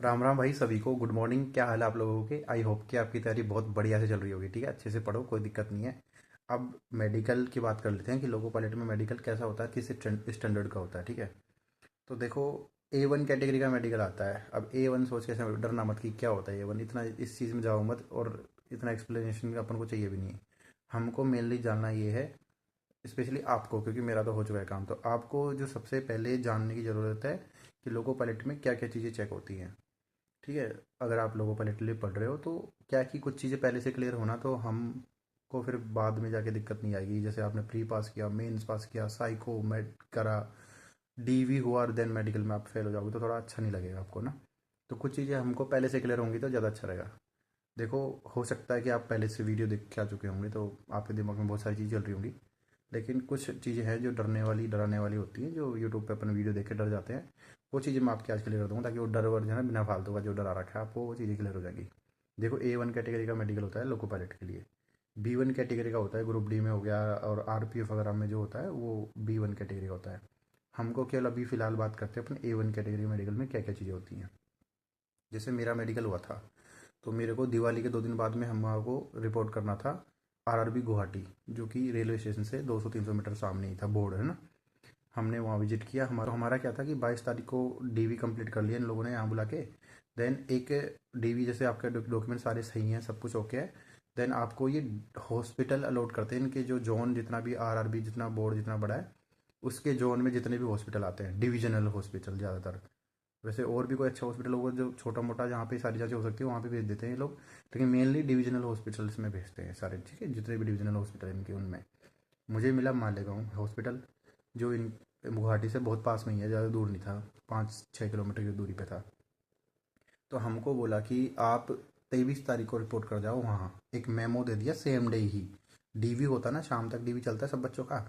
राम राम भाई सभी को। Good morning. क्या हाल है आप लोगों के? आई होप कि आपकी तैयारी बहुत बढ़िया से चल रही होगी। ठीक है, अच्छे से पढ़ो, कोई दिक्कत नहीं है। अब मेडिकल की बात कर लेते हैं कि लोको पायलट में मेडिकल कैसा होता है, किस स्टैंडर्ड का होता है। ठीक है, तो देखो, A1 कैटेगरी का मेडिकल आता है। अब A1 सोच के ऐसे डरना मत कि क्या होता है A1, इतना इस चीज़ में जाओ मत, और इतना एक्सप्लेनेशन अपन को चाहिए भी नहीं है। हमको मेनली जानना ये है, स्पेशली आपको, क्योंकि मेरा तो हो चुका है काम, तो आपको जो सबसे पहले जानने की ज़रूरत है कि लोको पायलट में क्या क्या चीज़ें चेक होती हैं। ठीक है, अगर आप लोगों पहले लिए पढ़ रहे हो तो क्या कि कुछ चीज़ें पहले से क्लियर होना, तो हम को फिर बाद में जाके दिक्कत नहीं आएगी। जैसे आपने प्री पास किया, मेंस पास किया, साइको मेड करा, डीवी हुआ और देन मेडिकल में आप फेल हो जाओगे तो थोड़ा अच्छा नहीं लगेगा आपको ना। तो कुछ चीज़ें हमको पहले से क्लियर होंगी तो ज़्यादा अच्छा रहेगा। देखो, हो सकता है कि आप पहले से वीडियो देख के आ चुके होंगे तो आपके दिमाग में बहुत सारी चीज़ें चल रही होंगी, लेकिन कुछ चीज़ें हैं जो डरने वाली डराने वाली होती हैं, जो यूट्यूब पे अपन वीडियो देख के डर जाते हैं। वो चीज़ें मैं आपके आज क्लियर कर दूँगा, ताकि वो डर वर जो है ना, बिना फालतू का जो डरा रखा है आपको, वो चीज़ें क्लियर हो जाएंगी। देखो, A1 कैटेगरी का मेडिकल होता है लोको पायलट के लिए। B1 कैटेगरी का होता है ग्रुप डी में हो गया, और RPF वगैरह में जो होता है वो B1 कैटेगरी का होता है। हमको केवल अभी फ़िलहाल बात करते हैं अपन A1 कैटेगरी मेडिकल में क्या क्या चीज़ें होती हैं। जैसे मेरा मेडिकल हुआ था, तो मेरे को दिवाली के 2 दिन बाद में हमारे को रिपोर्ट करना था RRB गुवाहाटी, जो कि रेलवे स्टेशन से 200-300 मीटर सामने ही था, बोर्ड है ना। हमने वहाँ विजिट किया। हमारा क्या था कि 22 तारीख को डीवी कंप्लीट कर लिया इन लोगों ने यहाँ बुला के। देन एक डीवी, जैसे आपके डॉक्यूमेंट सारे सही हैं, सब कुछ ओके है, देन आपको ये हॉस्पिटल अलॉट करते हैं। इनके जो जोन, जितना भी RRB, जितना बोर्ड जितना बड़ा है, उसके जोन में जितने भी हॉस्पिटल आते हैं, डिविजनल हॉस्पिटल ज़्यादातर। वैसे और भी कोई अच्छा हॉस्पिटल होगा जो छोटा मोटा, जहाँ पे सारी चीज़ें हो सकती है, वहाँ पे भेज देते हैं ये लोग, लेकिन मेनली डिविजनल हॉस्पिटल्स में भेजते हैं सारे। ठीक है, जितने भी डिविजनल हॉस्पिटल इनके, उनमें मुझे मिला मालेगांव हॉस्पिटल, जो इन गुवाहाटी से बहुत पास में ही है, ज़्यादा दूर नहीं था, 5-6 किलोमीटर की दूरी पे था। तो हमको बोला कि आप 23 तारीख को रिपोर्ट कर जाओ वहाँ। एक मेमो दे दिया सेम डे ही। डीवी होता ना, शाम तक डीवी चलता है सब बच्चों का।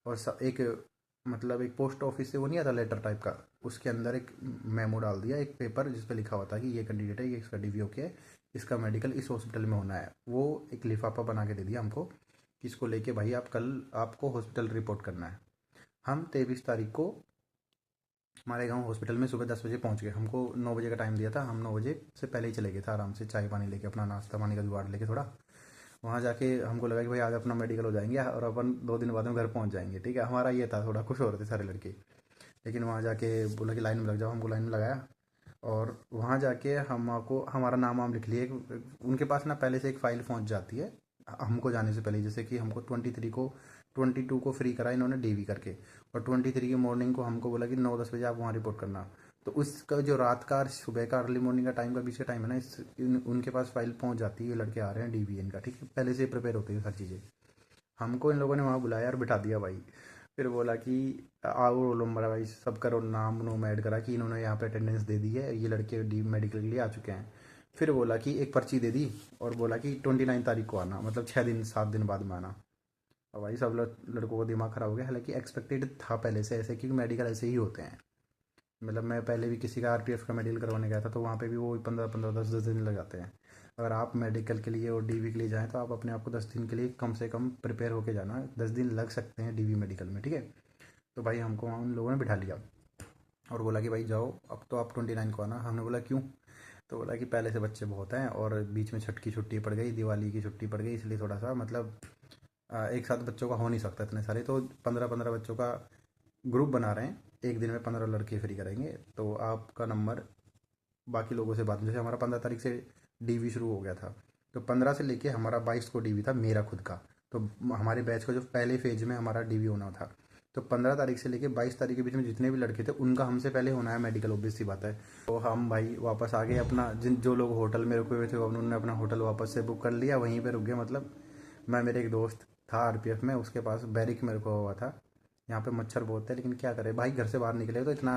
और एक, मतलब एक पोस्ट ऑफिस से वो नहीं आता लेटर टाइप का, उसके अंदर एक मेमो डाल दिया, एक पेपर जिस पे लिखा हुआ था कि ये कैंडिडेट है, ये इसका डीवी ओके है, इसका मेडिकल इस हॉस्पिटल में होना है। वो एक लिफाफा बना के दे दिया हमको कि इसको लेके भाई आप कल, आपको हॉस्पिटल रिपोर्ट करना है। हम 23 तारीख को हमारे गांव हॉस्पिटल में सुबह 10 बजे पहुंच गए। हमको 9 बजे का टाइम दिया था, हम 9 बजे से पहले ही चले गए थे, आराम से चाय पानी लेके, अपना नाश्ता पानी का जुगाड़ लेके थोड़ा। वहाँ जाके हमको लगा कि भाई आज अपना मेडिकल हो जाएंगे और अपन 2 दिन बाद में घर पहुँच जाएंगे। ठीक है, हमारा ये था, थोड़ा खुश हो रहे थे सारे लड़के। लेकिन वहाँ जाके बोला कि लाइन में लग जाओ, हमको लाइन में लगाया। और वहाँ जाके हमको हमारा नाम वाम लिख लिए। उनके पास ना पहले से एक फ़ाइल पहुँच जाती है हमको जाने से पहले। जैसे कि हमको 22 को फ्री करा इन्होंने डीवी करके, और 23 की मॉर्निंग को हमको बोला कि 9-10 बजे आप वहाँ रिपोर्ट करना। तो उसका जो रात का और सुबह का अर्ली मॉर्निंग का टाइम का बीच का टाइम है ना, उनके पास फाइल पहुँच जाती है, ये लड़के आ रहे हैं डीवी इनका। ठीक है, पहले से प्रिपेयर होती है हर चीज़ें। हमको इन लोगों ने वहाँ बुलाया और बिठा दिया भाई। फिर बोला कि आओ रोल नंबर भाई सब करो, नाम नोम ऐड करा कि इन्होंने यहाँ पे अटेंडेंस दे दी है, ये लड़के डी मेडिकल के लिए आ चुके हैं। फिर बोला कि एक पर्ची दे दी, और बोला कि 29 तारीख को आना, मतलब 6 दिन 7 दिन बाद में आना। और भाई सब लड़कों का दिमाग ख़राब हो गया। हालांकि एक्सपेक्टेड था पहले से ऐसे, क्योंकि मेडिकल ऐसे ही होते हैं। मतलब मैं पहले भी किसी का RPF का मेडिकल करवाने गया था, तो वहाँ पे भी वो 15-15 10-10 दिन लग जाते हैं। अगर आप मेडिकल के लिए और डीवी के लिए जाएँ तो आप अपने आप को 10 दिन के लिए कम से कम प्रिपेयर होके जाना। 10 दिन लग सकते हैं डीवी मेडिकल में। ठीक है, तो भाई हमको वहाँ उन लोगों ने बिठा लिया और बोला कि भाई जाओ, अब तो आप 29 को आना। हमने बोला क्यों? तो बोला कि पहले से बच्चे बहुत हैं, और बीच में छठ की छुट्टी पड़ गई, दिवाली की छुट्टी पड़ गई, इसलिए थोड़ा सा मतलब एक साथ बच्चों का हो नहीं सकता इतने सारे, तो 15-15 बच्चों का ग्रुप बना रहे हैं। एक दिन में 15 लड़के फ्री करेंगे, तो आपका नंबर बाकी लोगों से बात, जैसे हमारा 15 तारीख से डीवी शुरू हो गया था, तो 15 से लेके हमारा 22 को डीवी था मेरा खुद का। तो हमारे बैच का जो पहले फेज में हमारा डीवी होना था, तो 15 तारीख से लेके 22 तारीख के बीच में जितने भी लड़के थे उनका हमसे पहले होना है मेडिकल, ऑब्वियस सी बात है। तो हम भाई वापस आ गए अपना, जिन जो लोग होटल में रुके हुए थे उन्होंने अपना होटल वापस से बुक कर लिया, वहीं पर रुक गए। मतलब मैं, मेरे एक दोस्त था RPF में, उसके पास बैरिक मेरे को हुआ था। यहाँ पे मच्छर बहुत है, लेकिन क्या करें भाई, घर से बाहर निकले तो इतना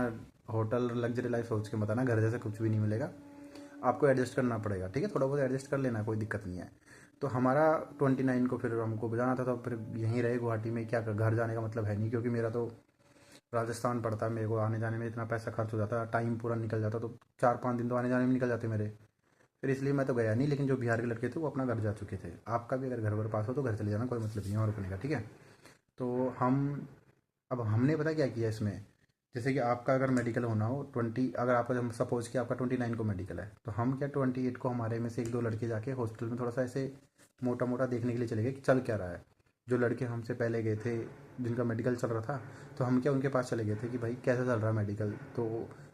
होटल लग्जरी लाइफ सोच के मत आना, घर जैसे कुछ भी नहीं मिलेगा, आपको एडजस्ट करना पड़ेगा। ठीक है, थोड़ा बहुत एडजस्ट कर लेना, कोई दिक्कत नहीं है। तो हमारा 29 को फिर हमको जाना था, तो फिर यहीं रहे गुवाहाटी में। क्या कर, घर जाने का मतलब है नहीं, क्योंकि मेरा तो राजस्थान पड़ता है, मेरे को आने जाने में इतना पैसा खर्च हो जाता, टाइम पूरा निकल जाता, तो 4-5 दिन तो आने जाने में निकल जाते मेरे। फिर इसलिए मैं तो गया नहीं, लेकिन जो बिहार के लड़के थे वो अपना घर जा चुके थे। आपका भी अगर घर वर पास हो तो घर चले जाना, कोई मतलब नहीं है वहाँ रुकने का। ठीक है, तो हम, अब हमने पता क्या किया इसमें, जैसे कि आपका अगर मेडिकल होना हो 20, अगर आपका सपोज कि आपका 29 को मेडिकल है, तो हम क्या 28 को हमारे में से एक दो लड़के जाके हॉस्पिटल में थोड़ा सा ऐसे मोटा मोटा देखने के लिए चले गए कि चल क्या रहा है। जो लड़के हमसे पहले गए थे जिनका मेडिकल चल रहा था, तो हम क्या उनके पास चले गए थे कि भाई कैसा चल रहा है मेडिकल। तो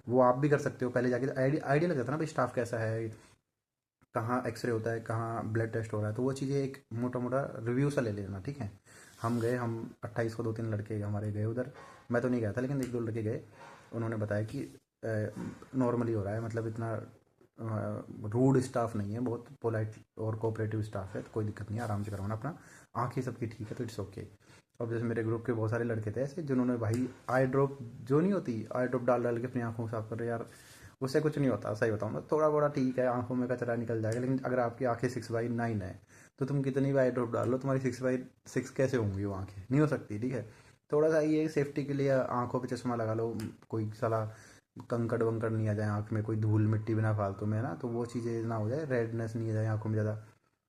वो आप भी कर सकते हो, पहले जाके आइडिया आइडिया लग जाता है ना भाई स्टाफ कैसा है, कहाँ एक्सरे होता है, कहाँ ब्लड टेस्ट हो रहा है, तो वो चीज़ें एक मोटा मोटा रिव्यू सा ले लेना, ठीक है। हम गए, हम 28 को दो तीन लड़के हमारे गए उधर। मैं तो नहीं गया था लेकिन एक दो लड़के गए। उन्होंने बताया कि नॉर्मली हो रहा है, मतलब इतना रूड स्टाफ नहीं है, बहुत पोलाइट और कोऑपरेटिव स्टाफ है, तो कोई दिक्कत नहीं है, आराम से करवाना अपना। आँखें सबकी ठीक है तो इट्स ओके। अब जैसे मेरे ग्रुप के बहुत सारे लड़के थे ऐसे जिन्होंने भाई आई ड्रॉप, जो नहीं होती आई ड्रॉप डाल डाल के अपनी आँखों को साफ कर रहे यार। उससे कुछ नहीं होता, सही बताऊँ ना, थोड़ा बड़ा ठीक है, आंखों में कचरा निकल जाएगा, लेकिन अगर आपकी आंखें 6/9 है तो तुम कितनी भी आई ड्रॉप डाल लो, तुम्हारी 6/6 कैसे होंगी वो आंखें, नहीं हो सकती, ठीक है। थोड़ा सा ये सेफ्टी के लिए आंखों पे चश्मा लगा लो, कोई साला कंकड़ वंकड़ नहीं आ जाए आंख में, कोई धूल मिट्टी बिना फालतू में ना, तो वो चीज़ें ना हो जाए, रेडनेस नहीं आ जाए आंखों में ज़्यादा।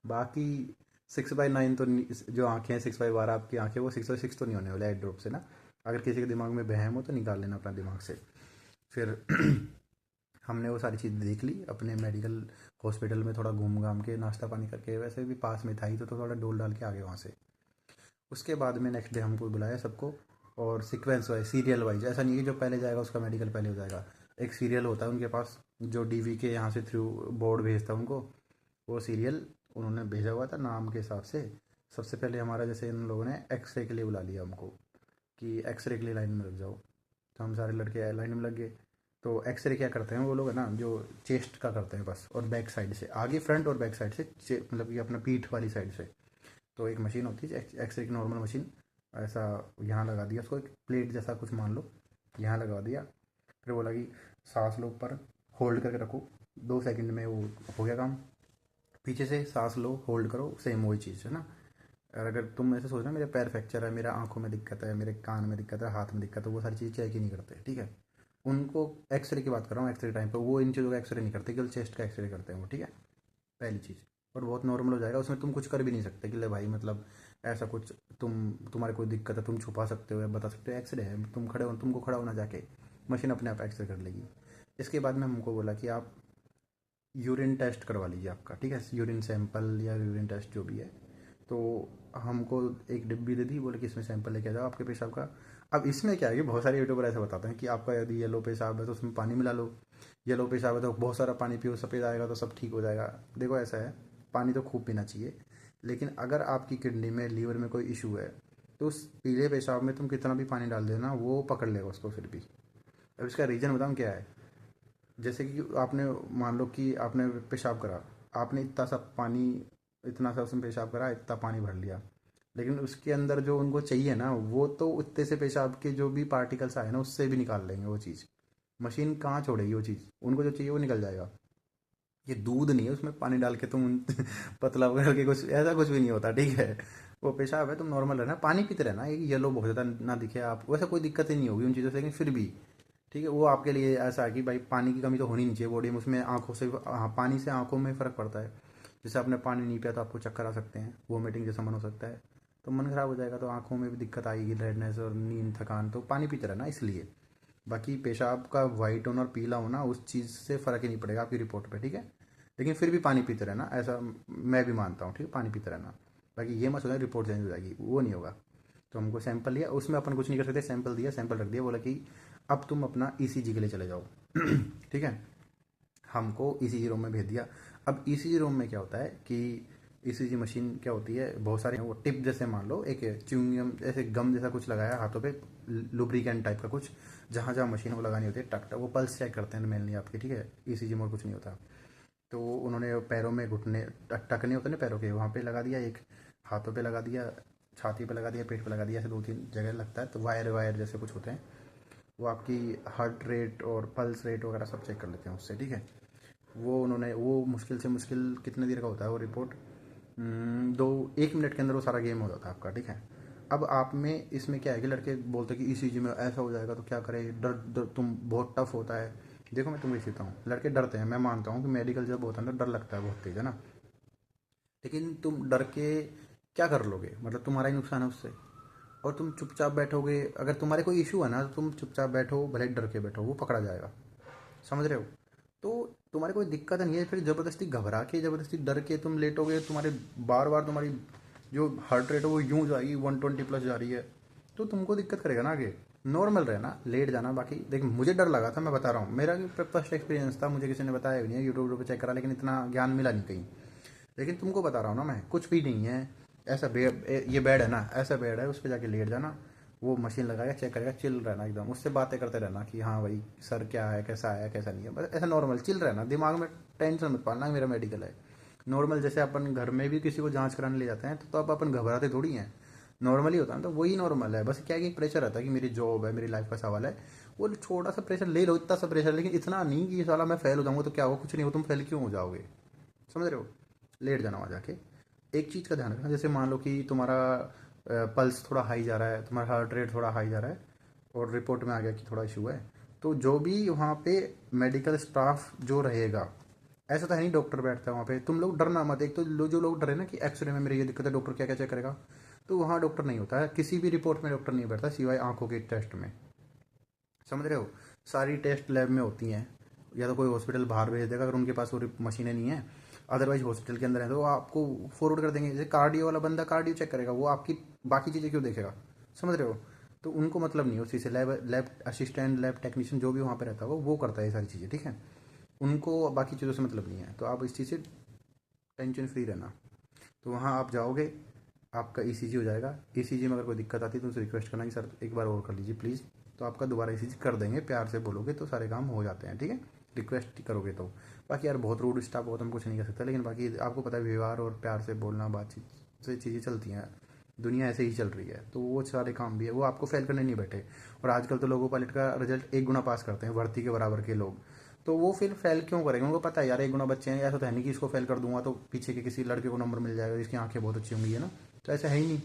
बाकी 6/9 तो जो आंखें हैं 6/12 आपकी आंखें, वो 6/6 तो नहीं होने वाले आई ड्रॉप से ना। अगर किसी के दिमाग में बहम हो तो निकाल लेना अपना दिमाग से। फिर हमने वो सारी चीज़ देख ली अपने मेडिकल हॉस्पिटल में, थोड़ा घूम घाम के नाश्ता पानी करके, वैसे भी पास में था ही तो थोड़ा डोल डाल के आ गए वहाँ से। उसके बाद में नेक्स्ट डे हमको बुलाया सबको, और सीक्वेंस वाइज सीरियल वाइज, ऐसा नहीं है कि जो पहले जाएगा उसका मेडिकल पहले हो जाएगा। एक सीरियल होता है उनके पास, जो डीवी के यहाँ से थ्रू बोर्ड भेजता है उनको, वो सीरियल उन्होंने भेजा हुआ था नाम के हिसाब से। सबसे पहले हमारा जैसे इन लोगों ने एक्सरे के लिए बुला लिया हमको कि एक्सरे के लिए लाइन में लग जाओ, तो हम सारे लड़के लाइन में लग गए। तो एक्सरे क्या करते हैं वो लोग है ना, जो चेस्ट का करते हैं बस, और बैक साइड से, आगे फ्रंट और बैक साइड से, मतलब कि अपना पीठ वाली साइड से। तो एक मशीन होती है एक्सरे की, नॉर्मल मशीन, ऐसा यहाँ लगा दिया उसको, एक प्लेट जैसा कुछ मान लो, यहाँ लगा दिया। फिर बोला कि सांस लो ऊपर, होल्ड करके रखो, 2 सेकंड में वो हो गया काम। पीछे से सांस लो, होल्ड करो, सेम वही चीज़ है ना। और अगर तुम ऐसे सोचना मेरे पैर फ्रैक्चर है, मेरा आंखों में दिक्कत है, मेरे कान में दिक्कत है, हाथ में दिक्कत है, वो सारी चीज़ चेक ही नहीं करते, ठीक है। उनको एक्सरे की बात कर रहा हूँ, एक्सरे टाइम पे वो इन चीज़ों का एक्सरे नहीं करते, केवल चेस्ट का एक्सरे करते हैं वो, ठीक है। पहली चीज़, और बहुत नॉर्मल हो जाएगा, उसमें तुम कुछ कर भी नहीं सकते कि ले भाई मतलब ऐसा कुछ, तुम्हारे कोई दिक्कत है तुम छुपा सकते हो या बता सकते हो, एक्सरे है, तुम खड़े हो, तुमको खड़ा होना जाके, मशीन अपने आप एक्सरे कर लेगी। इसके बाद में हमको बोला कि आप यूरिन टेस्ट करवा लीजिए आपका, ठीक है, यूरिन सैंपल या यूरिन टेस्ट जो भी है। तो हमको एक डिब्बी दे दी, बोले कि इसमें सैंपल लेके आ जाओ आपके पेशाब का। अब इसमें क्या है कि बहुत सारे यूट्यूबर ऐसा बताते हैं कि आपका यदि येलो पेशाब है तो उसमें पानी मिला लो, येलो पेशाब है तो बहुत सारा पानी पियो, सफ़ेद आएगा तो सब ठीक हो जाएगा। देखो ऐसा है, पानी तो खूब पीना चाहिए, लेकिन अगर आपकी किडनी में लीवर में कोई इशू है, तो उस पीले पेशाब में तुम कितना भी पानी डाल देना वो पकड़ लेगा उसको फिर भी। अब इसका रीज़न बताऊँ क्या है। जैसे कि आपने, मान लो कि आपने पेशाब करा, आपने इतना सा पानी, इतना सा उसमें पेशाब करा, इतना पानी भर लिया, लेकिन उसके अंदर जो उनको चाहिए ना, वो तो उतने से पेशाब के जो भी पार्टिकल्स आए ना उससे भी निकाल लेंगे वो चीज़। मशीन कहाँ छोड़ेगी वो चीज़, उनको जो चाहिए वो निकल जाएगा। ये दूध नहीं है उसमें पानी डाल के तुम पतला वगैरह के कुछ, ऐसा कुछ भी नहीं होता, ठीक है। वो पेशाब है, तुम नॉर्मल रहना, पानी पीते रहना, ये येलो बहुत ज़्यादा ना दिखे आप, वैसे कोई दिक्कत ही नहीं होगी उन चीज़ों से, लेकिन फिर भी ठीक है, वो आपके लिए ऐसा है कि भाई पानी की कमी तो होनी नहीं चाहिए बॉडी में, उसमें आंखों से, हाँ, पानी से आंखों में फ़र्क पड़ता है। जैसे आपने पानी नहीं पिया तो आपको चक्कर आ सकते हैं, वोमिटिंग जैसा मन हो सकता है, तो मन खराब हो जाएगा, तो आंखों में भी दिक्कत आएगी, रेडनेस और नींद थकान, तो पानी पीते रहना इसलिए। बाकी पेशाब का वाइट होना और पीला होना उस चीज़ से फ़र्क ही नहीं पड़ेगा आपकी रिपोर्ट पे, ठीक है। लेकिन फिर भी पानी पीते रहना, ऐसा मैं भी मानता हूँ, ठीक है, पानी पीते रहना। बाकी ये मत सोचना रिपोर्ट चेंज हो जाएगी, वो नहीं होगा। तो हमको सैंपल लिया, उसमें अपन कुछ नहीं कर सकते, सैंपल दिया, सैंपल रख दिया, बोला कि अब तुम अपना ईसीजी के लिए चले जाओ ठीक है। हमको ईसीजी रूम में भेज दिया। अब ईसीजी रूम में क्या होता है कि ईसीजी मशीन क्या होती है, बहुत सारे वो टिप जैसे मान लो, एक च्युइंगम ऐसे गम जैसा कुछ लगाया हाथों पे, लुब्रिकेंट टाइप का कुछ, जहाँ जहाँ मशीन वो लगानी होती है, टक टक वो पल्स चेक करते हैं मेनली आपके, ठीक है, ईसीजी में और कुछ नहीं होता। तो उन्होंने पैरों में घुटने टकने होते ना पैरों के, वहाँ पे लगा दिया एक, हाथों पे लगा दिया, छाती पे लगा दिया, पेट पे लगा दिया, ऐसे 2-3 जगह लगता है, तो वायर वायर जैसे कुछ होते हैं, वो आपकी हार्ट रेट और पल्स रेट वगैरह सब चेक कर लेते हैं उससे, ठीक है। वो उन्होंने, वो मुश्किल से मुश्किल कितने देर का होता है वो रिपोर्ट, 1 मिनट के अंदर वो सारा गेम हो जाता है आपका, ठीक है। अब आप में इसमें क्या है कि लड़के बोलते हैं कि ईसीजी में ऐसा हो जाएगा तो क्या करें, डर डर तुम बहुत टफ होता है। देखो मैं तुम्हें सीखता हूँ, लड़के डरते हैं, मैं मानता हूँ कि मेडिकल जब होता है ना डर लगता है बहुत तेज, है ना। लेकिन तुम डर के क्या कर लोगे, मतलब तुम्हारा ही नुकसान है उससे। और तुम चुपचाप बैठोगे, अगर तुम्हारे कोई इशू है ना तो तुम चुपचाप बैठो, भले डर के बैठो, वो पकड़ा जाएगा। समझ रहे हो? तो तुम्हारे कोई दिक्कत नहीं है, फिर ज़बरदस्ती घबरा के ज़बरदस्ती डर के तुम लेटोगे, तुम्हारे बार बार तुम्हारी जो हार्ट रेट है वो यूं जाएगी, 120 प्लस जा रही है, तो तुमको दिक्कत करेगा ना आगे। नॉर्मल रहना, लेट जाना। बाकी देख, मुझे डर लगा था, मैं बता रहा हूँ, मेरा फर्स्ट एक्सपीरियंस था, मुझे किसी ने बताया भी नहीं, यूट्यूब पर चेक करा, लेकिन इतना ज्ञान मिला नहीं कहीं। लेकिन तुमको बता रहा हूँ ना मैं, कुछ भी नहीं है। ऐसा बेड, ये बेड है ना, ऐसा बेड है, उस पर जाके लेट जाना, वो मशीन लगाएगा, चेक करेगा, चिल रहना एकदम, उससे बातें करते रहना कि हाँ भाई सर क्या है, कैसा है, कैसा नहीं है, बस ऐसा नॉर्मल चिल रहना, दिमाग में टेंशन मत पालना मेरा मेडिकल है। नॉर्मल जैसे अपन घर में भी किसी को जांच कराने ले जाते हैं तो अब अपन घबराते थोड़ी हैं, नॉर्मली होता है, तो वही नॉर्मल है। बस क्या है कि एक प्रेशर रहता है कि मेरी जॉब है, मेरी लाइफ का सवाल है, वो छोटा सा प्रेशर ले लो, इतना सा प्रेशर, लेकिन इतना नहीं कि साला मैं फेल हो जाऊंगा तो क्या हो, कुछ नहीं हो, तुम फेल क्यों हो जाओगे। समझ रहे हो? लेट जाना वहाँ जाके। एक चीज़ का ध्यान रखना, जैसे मान लो कि तुम्हारा पल्स थोड़ा हाई जा रहा है, तुम्हारा हार्ट रेट थोड़ा हाई जा रहा है, और रिपोर्ट में आ गया कि थोड़ा इशू है, तो जो भी वहाँ पे मेडिकल स्टाफ जो रहेगा, ऐसा तो है नहीं डॉक्टर बैठता है वहाँ पे, तुम लोग डरना मत। एक तो जो लोग डरे ना कि एक्सरे में मेरी ये दिक्कत है, डॉक्टर क्या क्या चेक करेगा, तो वहाँ डॉक्टर नहीं होता है, किसी भी रिपोर्ट में डॉक्टर नहीं बैठता सिवाय आंखों के टेस्ट में। समझ रहे हो? सारी टेस्ट लैब में होती हैं, या तो कोई हॉस्पिटल बाहर भेज देगा अगर उनके पास वो मशीनें नहीं है, अदरवाइज हॉस्पिटल के अंदर है तो वो आपको फॉरवर्ड कर देंगे। जैसे कार्डियो वाला बंदा कार्डियो चेक करेगा, वो आपकी बाकी चीज़ें क्यों देखेगा। समझ रहे हो? तो उनको मतलब नहीं है उसी से, lab lab assistant, lab technician जो भी वहाँ पे रहता है वो करता है ये सारी चीज़ें, ठीक है। उनको बाकी चीज़ों से मतलब नहीं है, तो आप इस चीज़ से टेंशन फ्री रहना। तो वहाँ आप जाओगे, आपका ईसीजी हो जाएगा, ईसीजी में अगर कोई दिक्कत आती है तो उसे रिक्वेस्ट करना कि सर एक बार और कर लीजिए प्लीज़, तो आपका दोबारा ईसीजी कर देंगे, प्यार से बोलोगे तो सारे काम हो जाते हैं, ठीक है, रिक्वेस्ट करोगे तो। बाकी यार बहुत रूड स्टाफ हो तो हम कुछ नहीं कर सकते, लेकिन बाकी आपको पता है व्यवहार और प्यार से बोलना, बातचीत से चीज़ें चलती हैं, दुनिया ऐसे ही चल रही है, तो वो सारे काम भी है, वो आपको फेल करने नहीं बैठे। और आजकल तो लोगों पायलट का रिजल्ट 1 गुना पास करते हैं भर्ती के बराबर के लोग, तो वो फिर फेल क्यों करेंगे, उनको पता है यार 1 गुना बच्चे हैं, ऐसा तो है नहीं कि इसको फेल कर दूंगा तो पीछे के किसी लड़के को नंबर मिल जाएगा जिसकी आंखें बहुत अच्छी होंगी, है ना, तो ऐसा है ही नहीं,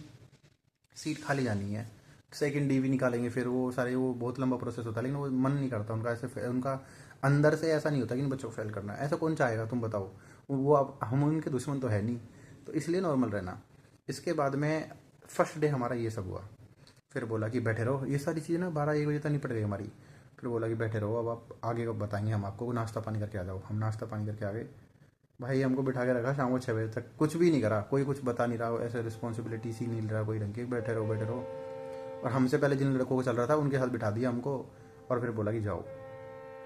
सीट खाली जानी है। सेकंड डी भी निकालेंगे, फिर वो सारे, वो बहुत लंबा प्रोसेस होता है, लेकिन वो मन नहीं करता उनका, ऐसे उनका अंदर से ऐसा नहीं होता कि इन बच्चों को फेल करना है, ऐसा कौन चाहेगा तुम बताओ। वो अब हम उनके दुश्मन तो है नहीं, तो इसलिए नॉर्मल रहना। इसके बाद में फर्स्ट डे हमारा ये सब हुआ, फिर बोला कि बैठे रहो, ये सारी चीज़ें ना 12-1 बजे तक निपट गई हमारी। फिर बोला कि बैठे रहो, अब आप आगे का बताएंगे हम आपको, नाश्ता पानी करके आ जाओ। हम नाश्ता पानी करके आ गए, भाई हमको बिठा के रखा शाम को 6 बजे तक, कुछ भी नहीं करा, कोई कुछ बता नहीं रहा, ऐसे रिस्पॉन्सिबिलिटी सी नहीं ले रहा कोई ढंग की, बैठे रहो बैठे रहो। और हमसे पहले जिन लड़कों को चल रहा था उनके साथ बिठा दिया हमको, और फिर बोला कि जाओ।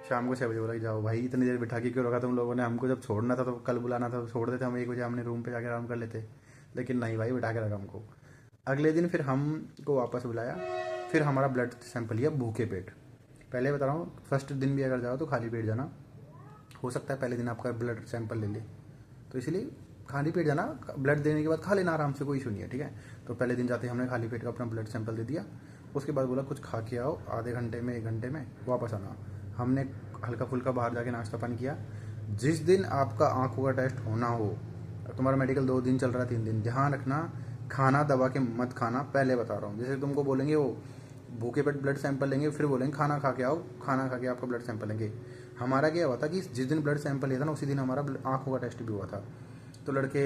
शाम को 6 बजे बोला कि जाओ। भाई इतनी देर बिठा के क्यों रखा तुम लोगों ने, हमको जब छोड़ना था तो कल बुलाना था तो छोड़ देते, हम 1 बजे हमने रूम पे जाकर आराम कर लेते, लेकिन नहीं भाई, बिठा के रखा हमको। अगले दिन फिर हमको वापस बुलाया, फिर हमारा ब्लड सैंपल लिया भूखे पेट। पहले बता रहा हूँ, फर्स्ट दिन भी अगर जाओ तो खाली पेट जाना, हो सकता है पहले दिन आपका ब्लड सैंपल ले ले, तो इसलिए खाली पेट जाना, ब्लड देने के बाद खा लेना आराम से, कोई इशू नहीं है, ठीक है। तो पहले दिन जाते ही हमने खाली पेट का अपना ब्लड सैंपल दे दिया, उसके बाद बोला कुछ खा के आओ, आधे घंटे में 1 घंटे में वापस आना। हमने हल्का फुल्का बाहर जाके नाश्ता पानी किया। जिस दिन आपका आंखों का टेस्ट होना हो, तुम्हारा मेडिकल 2 दिन चल रहा है, 3 दिन, ध्यान रखना खाना दबा के मत खाना, पहले बता रहा हूँ। जैसे तुमको बोलेंगे वो भूखे पेट ब्लड सैंपल लेंगे, फिर बोलेंगे खाना खा के आओ, खाना खा के आपका ब्लड सैंपल लेंगे। हमारा क्या हुआ था कि जिस दिन ब्लड सैंपल लिया था ना, उसी दिन हमारा आंखों का टेस्ट भी हुआ था। तो लड़के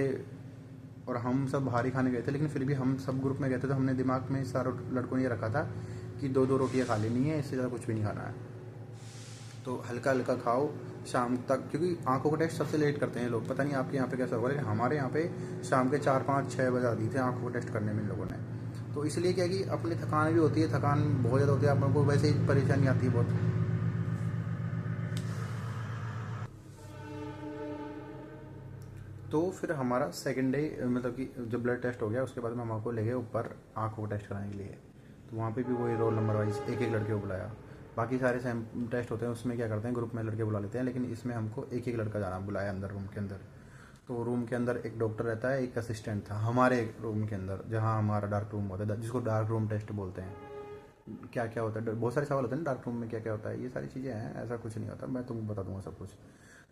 और हम सब भारी खाने गए थे, लेकिन फिर भी हम सब ग्रुप में गए थे, तो हमने दिमाग में सारों लड़कों ने ये रखा था कि 2-2 रोटियां खा लेनी है, इससे ज़्यादा कुछ भी नहीं खाना है। तो हल्का हल्का खाओ शाम तक, क्योंकि आंखों का टेस्ट सबसे लेट करते हैं लोग, पता नहीं आपके यहाँ पे कैसा होगा, लेकिन हमारे यहाँ पे शाम के 4-5-6 बजा दी थे आंखों का टेस्ट करने में इन लोगों ने। तो इसलिए क्या कि अपनी थकान भी होती है, थकान बहुत ज़्यादा होती है, आप लोगों को वैसे ही परेशानी आती है बहुत। तो फिर हमारा सेकंड डे, मतलब कि जब ब्लड टेस्ट हो गया उसके बाद में हम आपको ले गए ऊपर आँखों को टेस्ट कराने के लिए। तो वहाँ पे भी वही रोल नंबर वाइज एक एक लड़के को बुलाया। बाकी सारे सैम टेस्ट होते हैं उसमें क्या करते हैं, ग्रुप में लड़के बुला लेते हैं, लेकिन इसमें हमको एक एक लड़का जाना बुलाया अंदर रूम के अंदर। तो रूम के अंदर एक डॉक्टर रहता है, एक असिस्टेंट था हमारे रूम के अंदर, जहाँ हमारा डार्क रूम होता है, जिसको डार्क रूम टेस्ट बोलते हैं। क्या क्या होता है, बहुत सारे सवाल होते हैं ना डार्क रूम में, क्या क्या होता है, ये सारी चीज़ें हैं, ऐसा कुछ नहीं होता, मैं तुमको बता दूंगा सब कुछ।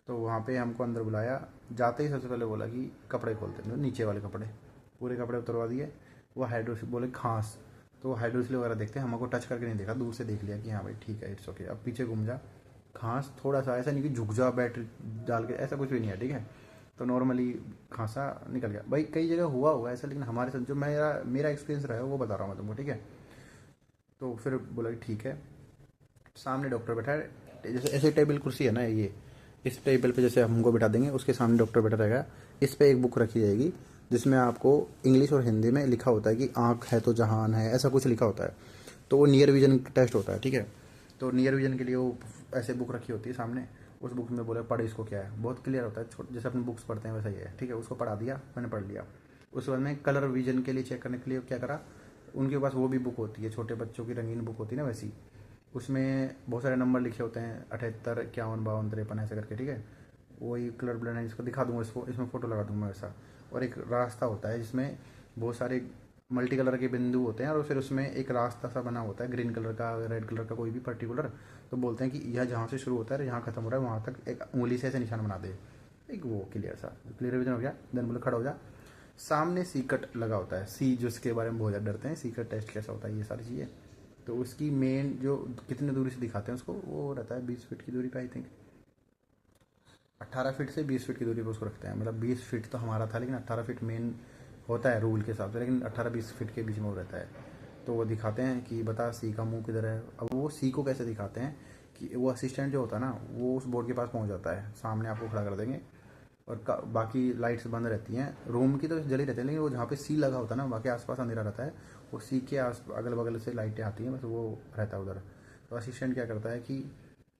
तो वहाँ पे हमको अंदर बुलाया, जाते ही सबसे पहले बोला कि कपड़े खोलते हैं, नीचे वाले कपड़े, पूरे कपड़े उतरवा दिए। वो हाइड्रोस बोले खांस, तो हाइड्रोसिल वगैरह देखते हैं, हमको टच करके नहीं देखा, दूर से देख लिया कि हाँ भाई ठीक है, इट्स ओके, अब पीछे घूम जा, खांस थोड़ा सा, ऐसा नहीं कि झुक जा बैटरी डाल के, ऐसा कुछ भी नहीं है, ठीक है। तो नॉर्मली खांसा निकल गया भाई। कई जगह हुआ ऐसा, लेकिन हमारे साथ जो मेरा मेरा एक्सपीरियंस रहा है वो बता रहा हूँ मैं तुमको, ठीक है। तो फिर बोला कि ठीक है। सामने डॉक्टर बैठा है, जैसे ऐसे टेबल कुर्सी है ना ये, इस टेबल पे जैसे हमको बैठा देंगे, उसके सामने डॉक्टर बैठा रहेगा। इस पे एक बुक रखी जाएगी जिसमें आपको इंग्लिश और हिंदी में लिखा होता है कि आँख है तो जहान है, ऐसा कुछ लिखा होता है। तो वो नियर विजन टेस्ट होता है, ठीक है। तो नियर विजन के लिए वो ऐसे बुक रखी होती है सामने। उस बुक में बोले पढ़ इसको क्या है, बहुत क्लियर होता है, जैसे अपने बुक्स पढ़ते हैं वैसा ही है, ठीक है। उसको पढ़ा दिया, मैंने पढ़ लिया। उसके बाद में कलर विजन के लिए चेक करने के लिए क्या करा, उनके पास वो भी बुक होती है, छोटे बच्चों की रंगीन बुक होती है ना वैसी। उसमें बहुत सारे नंबर लिखे होते हैं, 78, 51, 52, 53 ऐसे करके, ठीक है। वही कलर ब्लाइंड है, इसको दिखा दूंगा, इसको इसमें फ़ोटो लगा दूंगा वैसा। और एक रास्ता होता है जिसमें बहुत सारे मल्टी कलर के बिंदु होते हैं, और फिर उसमें एक रास्ता सा बना होता है, ग्रीन कलर का, रेड कलर का, कोई भी पर्टिकुलर। तो बोलते हैं कि यह जहाँ से शुरू होता है यहाँ खत्म हो रहा है, वहाँ तक एक उंगली से ऐसे निशान बना दे। एक वो क्लियर सा, क्लियर विजन हो गया। देन बोले खड़ा हो जा। सामने सीकट लगा होता है, सी जो इसके बारे में बहुत ज़्यादा डरते हैं, सीकट टेस्ट कैसा होता है, ये सारी चीज़ें। तो उसकी मेन जो कितने दूरी से दिखाते हैं उसको, वो रहता है 20 फीट की दूरी पे, आई थिंक 18 फीट से 20 फीट की दूरी पर उसको रखते हैं। मतलब 20 फीट तो हमारा था, लेकिन 18 फीट मेन होता है रूल के हिसाब से, लेकिन 18-20 फीट के बीच में वो रहता है। तो वो दिखाते हैं कि बता सी का मुंह किधर है। अब वो सी को कैसे दिखाते हैं कि वो असिस्टेंट जो होता है ना, वो उस बोर्ड के पास पहुंच जाता है, सामने आपको खड़ा कर देंगे। और बाकी लाइट्स बंद रहती हैं, रूम की तो जली रहती है, लेकिन वो जहाँ पे सी लगा होता है ना, बाकी आसपास अंधेरा रहता है। वो सी के आस अगल बगल से लाइटें आती हैं, बस वो रहता है उधर। तो असिस्टेंट क्या करता है कि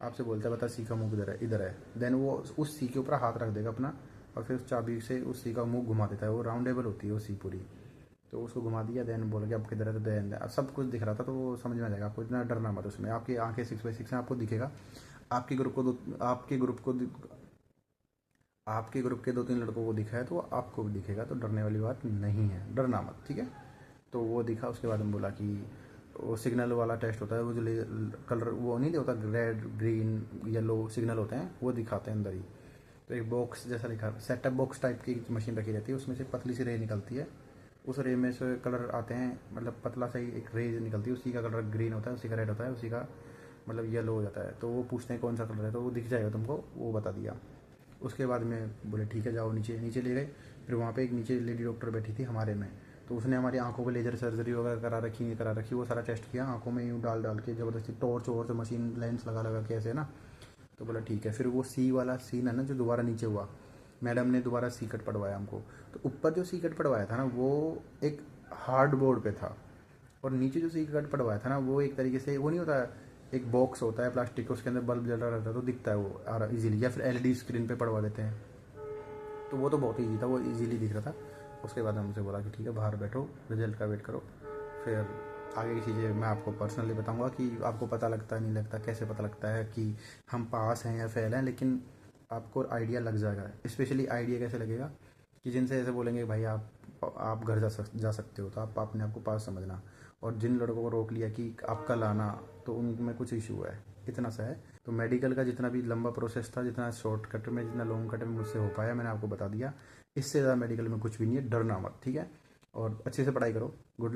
आपसे बोलता है बता सी का मुंह किधर है, इधर है। देन वो उस सी के ऊपर हाथ रख देगा अपना, और फिर उस चाबी से उस सी का मुंह घुमा देता है। वो राउंडेबल होती है वो सी पूरी। तो उसको घुमा दिया, देन बोला कि अब किधर है, तो देन अब सब कुछ दिख रहा था, तो वो समझ में आ जाएगा आपको, इतना डरना मत उसमें। आपकी आंखें 6x6 हैं, आपको दिखेगा। आपके ग्रुप को दो आपके ग्रुप को आपके ग्रुप के 2-3 लड़कों को दिखा है तो आपको भी दिखेगा, तो डरने वाली बात नहीं है, डरना मत, ठीक है। तो वो दिखा, उसके बाद हम बोला कि वो सिग्नल वाला टेस्ट होता है, वो जो कलर वो नहीं होता, रेड ग्रीन येलो सिग्नल होते हैं, वो दिखाते हैं अंदर ही। तो एक बॉक्स जैसा लिखा, सेटअप बॉक्स टाइप की मशीन रखी रहती है, उसमें से पतली सी रे निकलती है। उस रे में से कलर आते हैं, मतलब पतला सा ही एक रे निकलती है, उसी का कलर ग्रीन होता है, उसी का रेड होता है, उसी का मतलब येलो हो जाता है। तो वो पूछते हैं कौन सा कलर है, तो वो दिख जाएगा तुमको, वो बता दिया। उसके बाद में बोले ठीक है जाओ नीचे, नीचे ले गए। फिर वहाँ पे एक नीचे लेडी डॉक्टर बैठी थी हमारे में, तो उसने हमारी आंखों पे लेजर सर्जरी वगैरह करा रखी, वो सारा टेस्ट किया आंखों में यूँ डाल डाल के, ज़बरदस्ती टॉर्च वॉर्च मशीन लेंस लगा लगा के ऐसे ना। तो बोला ठीक है। फिर वो सी वाला सीन है ना जो दोबारा नीचे हुआ, मैडम ने दोबारा सी कट पढ़वाया हमको। तो ऊपर जो सी कट पढ़वाया था ना वो एक हार्ड बोर्ड पे था, और नीचे जो सी कट पढ़वाया था ना वो एक तरीके से, वो नहीं होता, एक बॉक्स होता है प्लास्टिक का, उसके अंदर बल्ब जल रहा रहता है तो दिखता है वो आ रहा इजीली, या फिर एलईडी स्क्रीन पे पढ़वा देते हैं। तो वो तो बहुत ईजी था, वो इजीली दिख रहा था। उसके बाद हमसे बोला कि ठीक है बाहर बैठो, रिजल्ट का वेट करो। फिर आगे की चीज़ें मैं आपको पर्सनली बताऊंगा कि आपको पता लगता है नहीं लगता, कैसे पता लगता है कि हम पास हैं या फेल हैं, लेकिन आपको आइडिया लग जाएगा। स्पेशली आइडिया कैसे लगेगा कि जिनसे ऐसे बोलेंगे भाई आप घर जा सकते हो, तो आप अपने आप को पास समझना। और जिन लड़कों को रोक लिया कि आप कल आना, तो उनमें कुछ इशू है, इतना सा है। तो मेडिकल का जितना भी लंबा प्रोसेस था, जितना शॉर्टकट में, जितना लॉन्ग कट में मुझसे हो पाया, मैंने आपको बता दिया। इससे ज़्यादा मेडिकल में कुछ भी नहीं है, डरना मत, ठीक है। और अच्छे से पढ़ाई करो। गुड